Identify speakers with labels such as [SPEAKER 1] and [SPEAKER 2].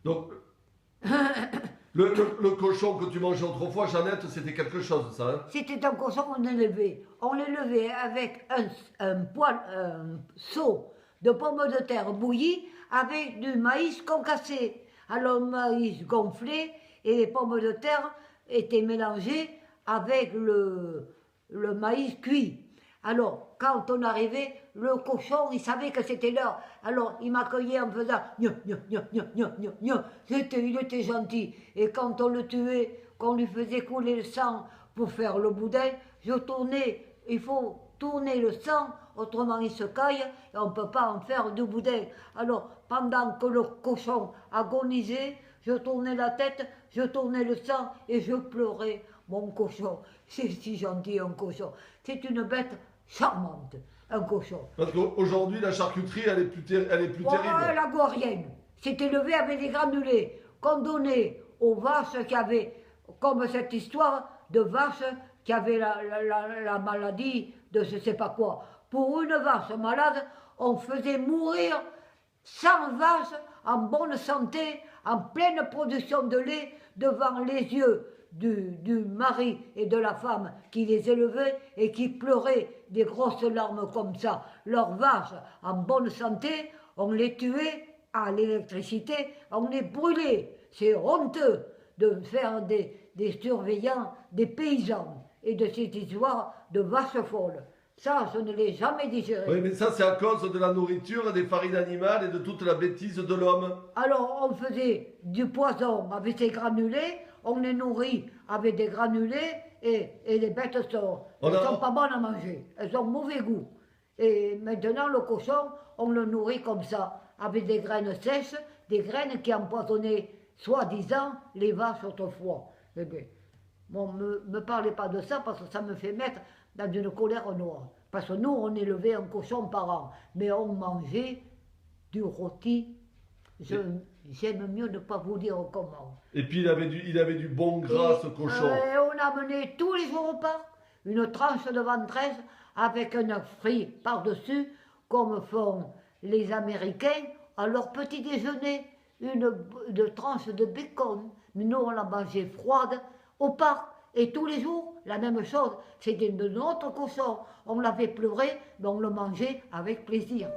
[SPEAKER 1] Donc, le cochon que tu mangeais autrefois, Jeannette, c'était quelque chose, ça, hein?
[SPEAKER 2] C'était un cochon qu'on élevait. On l'élevait avec un seau de pommes de terre bouillies avec du maïs concassé. Alors le maïs gonflé et les pommes de terre étaient mélangées avec le maïs cuit. Alors, quand on arrivait, le cochon, il savait que c'était l'heure. Alors, il m'accueillait en faisant gna, gna, gna, gna, gna, gna, gna. Il était gentil. Et quand on le tuait, qu'on lui faisait couler le sang pour faire le boudin, je tournais. Il faut tourner le sang, autrement il se caille et on ne peut pas en faire du boudin. Alors, pendant que le cochon agonisait, je tournais la tête, je tournais le sang et je pleurais. Mon cochon, c'est si gentil un cochon. C'est une bête charmante, un cochon.
[SPEAKER 1] Parce qu'aujourd'hui, la charcuterie, elle est plus
[SPEAKER 2] Oh,
[SPEAKER 1] terrible.
[SPEAKER 2] la gourienne, c'est élevé avec des granulés qu'on donnait aux vaches qui avaient, comme cette histoire de vaches qui avaient la maladie de je ne sais pas quoi. Pour une vache malade, on faisait mourir 100 vaches en bonne santé, en pleine production de lait, devant les yeux du mari et de la femme qui les élevaient et qui pleuraient des grosses larmes comme ça. Leurs vaches en bonne santé, on les tuait à l'électricité, on les brûlait. C'est honteux de faire des surveillants, des paysans et de cette histoire de vaches folles. Ça, je ne l'ai jamais digéré.
[SPEAKER 1] Oui, mais ça, c'est à cause de la nourriture, des farines animales et de toute la bêtise de l'homme.
[SPEAKER 2] Alors, on faisait du poison avec des granulés, on les nourrit avec des granulés et les bêtes
[SPEAKER 1] On
[SPEAKER 2] elles sont
[SPEAKER 1] a,
[SPEAKER 2] pas bonnes à manger, elles ont mauvais goût. Et maintenant, le cochon, on le nourrit comme ça, avec des graines sèches, des graines qui empoisonnaient, soi-disant, les vaches autrefois. Eh bien, bon, me parlez pas de ça parce que ça me fait mettre dans une colère noire. Parce que nous, on élevait un cochon par an, mais on mangeait du rôti. J'aime mieux ne pas vous dire comment.
[SPEAKER 1] et puis, il avait du bon gras, ce cochon.
[SPEAKER 2] On amenait tous les jours au parc une tranche de ventresse avec un œuf frit par-dessus, comme font les Américains à leur petit déjeuner, une tranche de bacon. Mais nous, on la mangeait froide au parc. Et tous les jours, la même chose. C'était de notre cochon. On l'avait pleuré, mais on le mangeait avec plaisir.